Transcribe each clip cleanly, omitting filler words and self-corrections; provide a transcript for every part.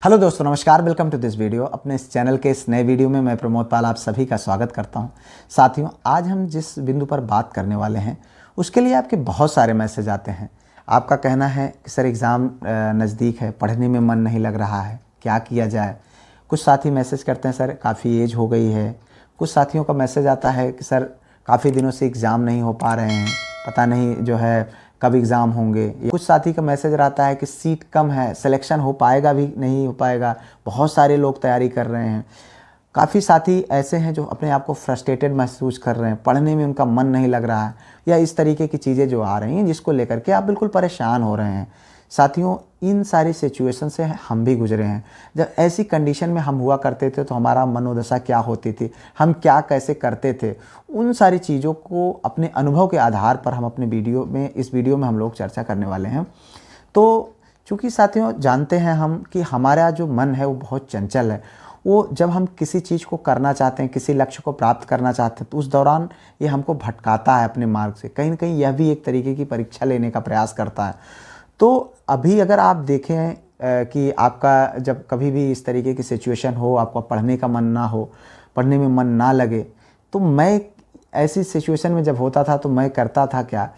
Hello दोस्तों, नमस्कार। Welcome to this video. अपने इस चैनल के इस नए वीडियो में मैं प्रमोद पाल आप सभी का स्वागत करता हूं। साथियों, आज हम जिस बिंदु पर बात करने वाले हैं उसके लिए आपके बहुत सारे मैसेज आते हैं। आपका कहना है कि सर एग्ज़ाम नज़दीक है, पढ़ने में मन नहीं लग रहा है, क्या किया जाए। कुछ साथी मैसेज करते हैं सर काफ़ी एज हो गई है। कुछ साथियों का मैसेज आता है कि सर काफ़ी दिनों से एग्ज़ाम नहीं हो पा रहे हैं, पता नहीं जो है कब एग्ज़ाम होंगे। कुछ साथी का मैसेज रहता है कि सीट कम है, सिलेक्शन हो पाएगा भी नहीं हो पाएगा, बहुत सारे लोग तैयारी कर रहे हैं। काफ़ी साथी ऐसे हैं जो अपने आप को फ्रस्ट्रेटेड महसूस कर रहे हैं, पढ़ने में उनका मन नहीं लग रहा है, या इस तरीके की चीज़ें जो आ रही हैं जिसको लेकर के आप बिल्कुल परेशान हो रहे हैं। साथियों, इन सारी सिचुएशन से हम भी गुजरे हैं। जब ऐसी कंडीशन में हम हुआ करते थे तो हमारा मनोदशा क्या होती थी, हम क्या कैसे करते थे, उन सारी चीज़ों को अपने अनुभव के आधार पर हम अपने इस वीडियो में हम लोग चर्चा करने वाले हैं। तो चूँकि साथियों जानते हैं हम कि हमारा जो मन है वो बहुत चंचल है। वो जब हम किसी चीज़ को करना चाहते हैं, किसी लक्ष्य को प्राप्त करना चाहते हैं, तो उस दौरान ये हमको भटकाता है अपने मार्ग से। कहीं न कहीं यह भी एक तरीके की परीक्षा लेने का प्रयास करता है। तो अभी अगर आप देखें कि आपका जब कभी भी इस तरीके की सिचुएशन हो, आपका पढ़ने का मन ना हो, पढ़ने में मन ना लगे, तो मैं ऐसी सिचुएशन में जब होता था तो मैं करता था क्या,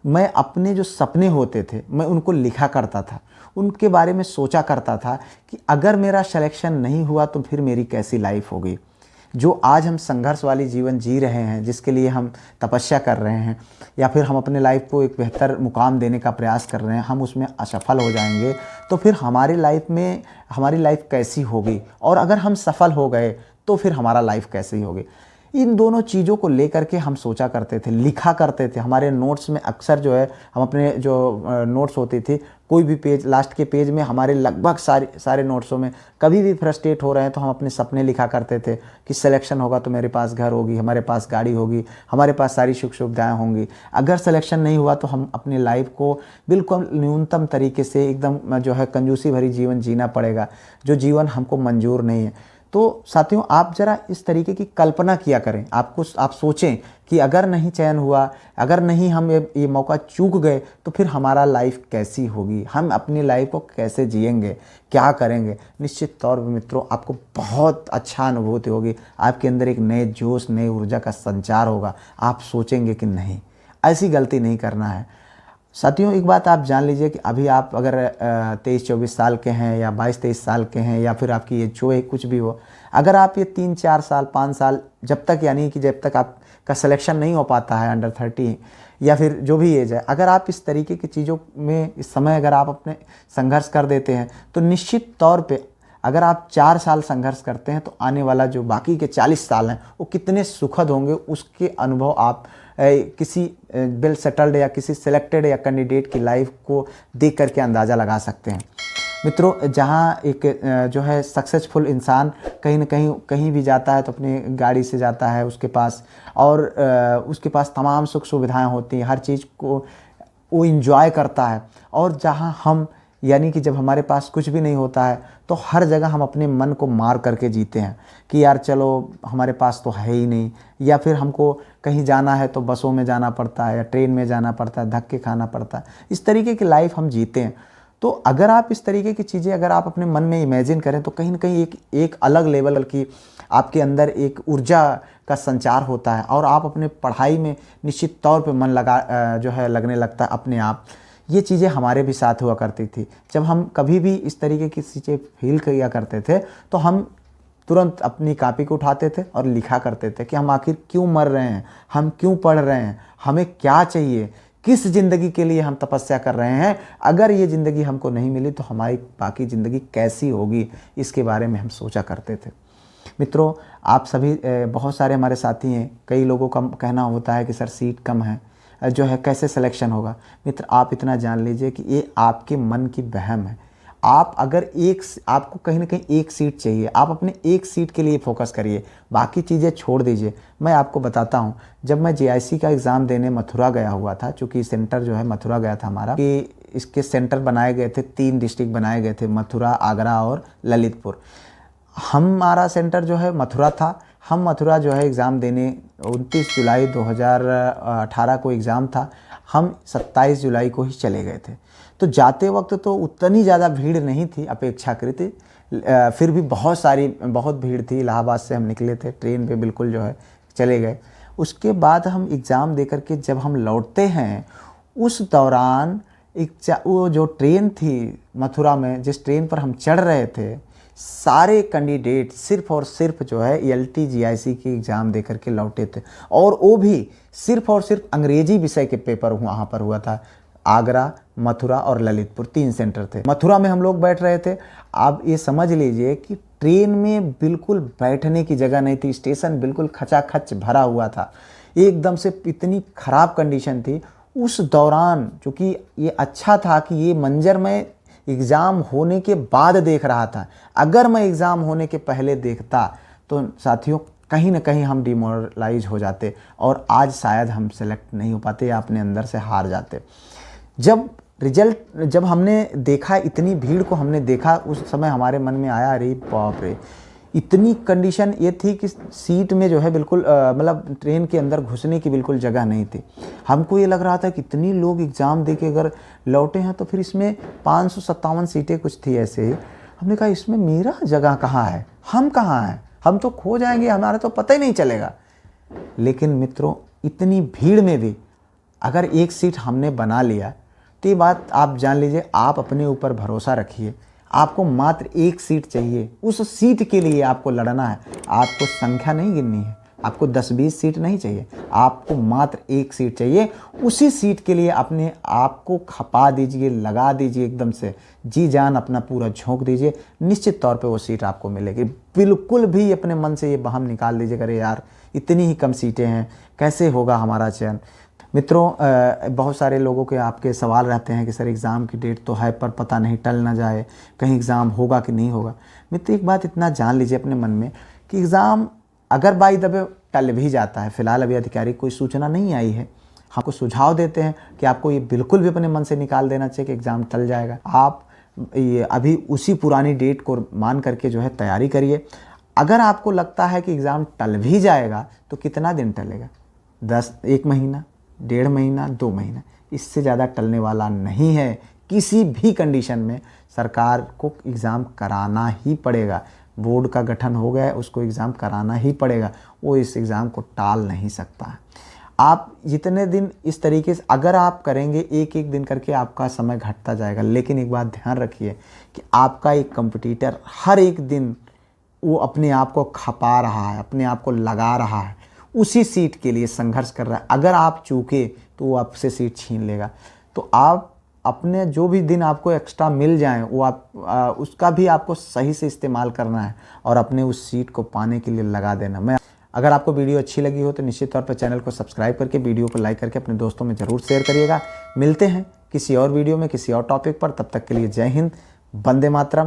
मैं अपने जो सपने होते थे मैं उनको लिखा करता था, उनके बारे में सोचा करता था कि अगर मेरा सिलेक्शन नहीं हुआ तो फिर मेरी कैसी लाइफ होगी। जो आज हम संघर्ष वाली जीवन जी रहे हैं, जिसके लिए हम तपस्या कर रहे हैं, या फिर हम अपने लाइफ को एक बेहतर मुकाम देने का प्रयास कर रहे हैं, हम उसमें असफल हो जाएंगे तो फिर हमारी लाइफ कैसी होगी, और अगर हम सफल हो गए तो फिर हमारा लाइफ कैसी होगी। इन दोनों चीज़ों को लेकर के हम सोचा करते थे, लिखा करते थे। हमारे नोट्स में अक्सर जो है हम अपने जो नोट्स होती थी, कोई भी पेज, लास्ट के पेज में हमारे लगभग सारे नोट्सों में कभी भी फ्रस्ट्रेट हो रहे हैं तो हम अपने सपने लिखा करते थे कि सिलेक्शन होगा तो मेरे पास घर होगी, हमारे पास गाड़ी होगी, हमारे पास सारी सुख सुविधाएँ होंगी। अगर सिलेक्शन नहीं हुआ तो हम अपनी लाइफ को बिल्कुल न्यूनतम तरीके से एकदम जो है कंजूसी भरी जीवन जीना पड़ेगा, जो जीवन हमको मंजूर नहीं है। तो साथियों, आप ज़रा इस तरीके की कल्पना किया करें। आप सोचें कि अगर नहीं चयन हुआ, अगर नहीं हम ये मौका चूक गए तो फिर हमारा लाइफ कैसी होगी, हम अपनी लाइफ को कैसे जिएंगे, क्या करेंगे। निश्चित तौर पर मित्रों आपको बहुत अच्छा अनुभूति होगी, आपके अंदर एक नए जोश, नई ऊर्जा का संचार होगा। आप सोचेंगे कि नहीं, ऐसी गलती नहीं करना है। साथियों, एक बात आप जान लीजिए कि अभी आप अगर 23-24 साल के हैं, या 22-23 साल के हैं, या फिर आपकी एज जो है कुछ भी हो, अगर आप ये 3-4 साल 5 साल जब तक आपका सिलेक्शन नहीं हो पाता है अंडर 30, या फिर जो भी एज है, अगर आप इस तरीके की चीज़ों में इस समय अगर आप अपने संघर्ष कर देते हैं तो निश्चित तौर पे अगर आप 4 साल संघर्ष करते हैं तो आने वाला जो बाकी के 40 साल हैं वो कितने सुखद होंगे, उसके अनुभव आप किसी वेल सेटल्ड या किसी सिलेक्टेड या कैंडिडेट की लाइफ को देख करके अंदाज़ा लगा सकते हैं। मित्रों, जहाँ एक जो है सक्सेसफुल इंसान कहीं न कहीं भी जाता है तो अपनी गाड़ी से जाता है उसके पास, और उसके पास तमाम सुख सुविधाएं होती हैं, हर चीज़ को वो इंजॉय करता है। और जहाँ हम, यानी कि जब हमारे पास कुछ भी नहीं होता है तो हर जगह हम अपने मन को मार करके जीते हैं कि यार चलो हमारे पास तो है ही नहीं, या फिर हमको कहीं जाना है तो बसों में जाना पड़ता है या ट्रेन में जाना पड़ता है, धक्के खाना पड़ता है। इस तरीके की लाइफ हम जीते हैं। तो अगर आप इस तरीके की चीज़ें अगर आप अपने मन में इमेजिन करें तो कहीं ना कहीं एक अलग लेवल की आपके अंदर एक ऊर्जा का संचार होता है, और आप अपने पढ़ाई में निश्चित तौर पे मन जो है लगने लगता है अपने आप। ये चीज़ें हमारे भी साथ हुआ करती थी। जब हम कभी भी इस तरीके की चीज़ें फील किया करते थे तो हम तुरंत अपनी कॉपी को उठाते थे और लिखा करते थे कि हम आखिर क्यों मर रहे हैं, हम क्यों पढ़ रहे हैं, हमें क्या चाहिए, किस ज़िंदगी के लिए हम तपस्या कर रहे हैं। अगर ये ज़िंदगी हमको नहीं मिली तो हमारी बाकी ज़िंदगी कैसी होगी, इसके बारे में हम सोचा करते थे। मित्रों, आप सभी बहुत सारे हमारे साथी हैं, कई लोगों का कहना होता है कि सर सीट कम है, जो है कैसे सिलेक्शन होगा। मित्र, आप इतना जान लीजिए कि ये आपके मन की वहम है। आपको कहीं ना कहीं एक सीट चाहिए, आप अपने एक सीट के लिए फोकस करिए, बाकी चीज़ें छोड़ दीजिए। मैं आपको बताता हूँ, जब मैं JIC का एग्ज़ाम देने मथुरा गया हुआ था, चूँकि सेंटर जो है मथुरा गया था हमारा, कि इसके सेंटर बनाए गए थे, 3 डिस्ट्रिक्ट बनाए गए थे, मथुरा, आगरा और ललितपुर। हमारा सेंटर जो है मथुरा था। हम मथुरा जो है एग्ज़ाम देने 29 जुलाई 2018 को एग्ज़ाम था, हम 27 जुलाई को ही चले गए थे। तो जाते वक्त तो उतनी ज़्यादा भीड़ नहीं थी अपेक्षाकृत, फिर भी बहुत भीड़ थी। इलाहाबाद से हम निकले थे, ट्रेन पे बिल्कुल जो है चले गए। उसके बाद हम एग्ज़ाम दे कर के जब हम लौटते हैं, उस दौरान वो जो ट्रेन थी मथुरा में, जिस ट्रेन पर हम चढ़ रहे थे, सारे कैंडिडेट सिर्फ और सिर्फ जो है ELT GIC की एग्ज़ाम दे करके लौटे थे, और वो भी सिर्फ और सिर्फ अंग्रेजी विषय के पेपर वहाँ पर हुआ था। आगरा, मथुरा और ललितपुर 3 सेंटर थे। मथुरा में हम लोग बैठ रहे थे। आप ये समझ लीजिए कि ट्रेन में बिल्कुल बैठने की जगह नहीं थी, स्टेशन बिल्कुल खचाखच भरा हुआ था, एकदम से इतनी ख़राब कंडीशन थी। उस दौरान चूँकि ये अच्छा था कि ये मंजर मैं एग्ज़ाम होने के बाद देख रहा था। अगर मैं एग्ज़ाम होने के पहले देखता तो साथियों कहीं ना कहीं हम डिमोरलाइज हो जाते और आज शायद हम सेलेक्ट नहीं हो पाते या अपने अंदर से हार जाते। जब हमने देखा, इतनी भीड़ को हमने देखा, उस समय हमारे मन में आया, अरे बाप रे, इतनी कंडीशन ये थी कि सीट में जो है बिल्कुल मतलब ट्रेन के अंदर घुसने की बिल्कुल जगह नहीं थी। हमको ये लग रहा था कि इतनी लोग एग्ज़ाम दे के अगर लौटे हैं तो फिर इसमें 557 सीटें कुछ थी ऐसे ही। हमने कहा इसमें मेरा जगह कहाँ है, हम कहाँ हैं, हम तो खो जाएंगे, हमारा तो पता ही नहीं चलेगा। लेकिन मित्रों, इतनी भीड़ में भी अगर एक सीट हमने बना लिया तो ये बात आप जान लीजिए, आप अपने ऊपर भरोसा रखिए। आपको मात्र एक सीट चाहिए, उस सीट के लिए आपको लड़ना है। आपको संख्या नहीं गिननी है, आपको 10-20 सीट नहीं चाहिए, आपको मात्र एक सीट चाहिए। उसी सीट के लिए अपने आप को खपा दीजिए, लगा दीजिए, एकदम से जी जान अपना पूरा झोंक दीजिए। निश्चित तौर पे वो सीट आपको मिलेगी। बिल्कुल भी अपने मन से ये वहम निकाल दीजिए, अरे यार इतनी ही कम सीटें हैं, कैसे होगा हमारा चयन। मित्रों, बहुत सारे लोगों के आपके सवाल रहते हैं कि सर एग्ज़ाम की डेट तो है पर पता नहीं टल ना जाए, कहीं एग्ज़ाम होगा कि नहीं होगा। मित्र, एक बात इतना जान लीजिए अपने मन में कि एग्ज़ाम अगर बाई द वे टल भी जाता है, फ़िलहाल अभी आधिकारिक कोई सूचना नहीं आई है, हमको सुझाव देते हैं कि आपको ये बिल्कुल भी अपने मन से निकाल देना चाहिए कि एग्ज़ाम टल जाएगा। आप ये अभी उसी पुरानी डेट को मान करके जो है तैयारी करिए। अगर आपको लगता है कि एग्ज़ाम टल भी जाएगा तो कितना दिन टलेगा, 1 महीना, 1.5 महीना, 2 महीना, इससे ज़्यादा टलने वाला नहीं है। किसी भी कंडीशन में सरकार को एग्ज़ाम कराना ही पड़ेगा। बोर्ड का गठन हो गया है, उसको एग्ज़ाम कराना ही पड़ेगा, वो इस एग्ज़ाम को टाल नहीं सकता है। आप जितने दिन इस तरीके से अगर आप करेंगे, एक एक दिन करके आपका समय घटता जाएगा। लेकिन एक बात ध्यान रखिए कि आपका एक कंपटीटर हर एक दिन वो अपने आप को खपा रहा है, अपने आप को लगा रहा है, उसी सीट के लिए संघर्ष कर रहा है। अगर आप चूके तो वो आपसे सीट छीन लेगा। तो आप अपने जो भी दिन आपको एक्स्ट्रा मिल जाएं, वो आप उसका भी आपको सही से इस्तेमाल करना है और अपने उस सीट को पाने के लिए लगा देना। अगर आपको वीडियो अच्छी लगी हो तो निश्चित तौर पर चैनल को सब्सक्राइब करके, वीडियो को लाइक करके अपने दोस्तों में ज़रूर शेयर करिएगा। मिलते हैं किसी और वीडियो में, किसी और टॉपिक पर। तब तक के लिए जय हिंद, वंदे मातरम।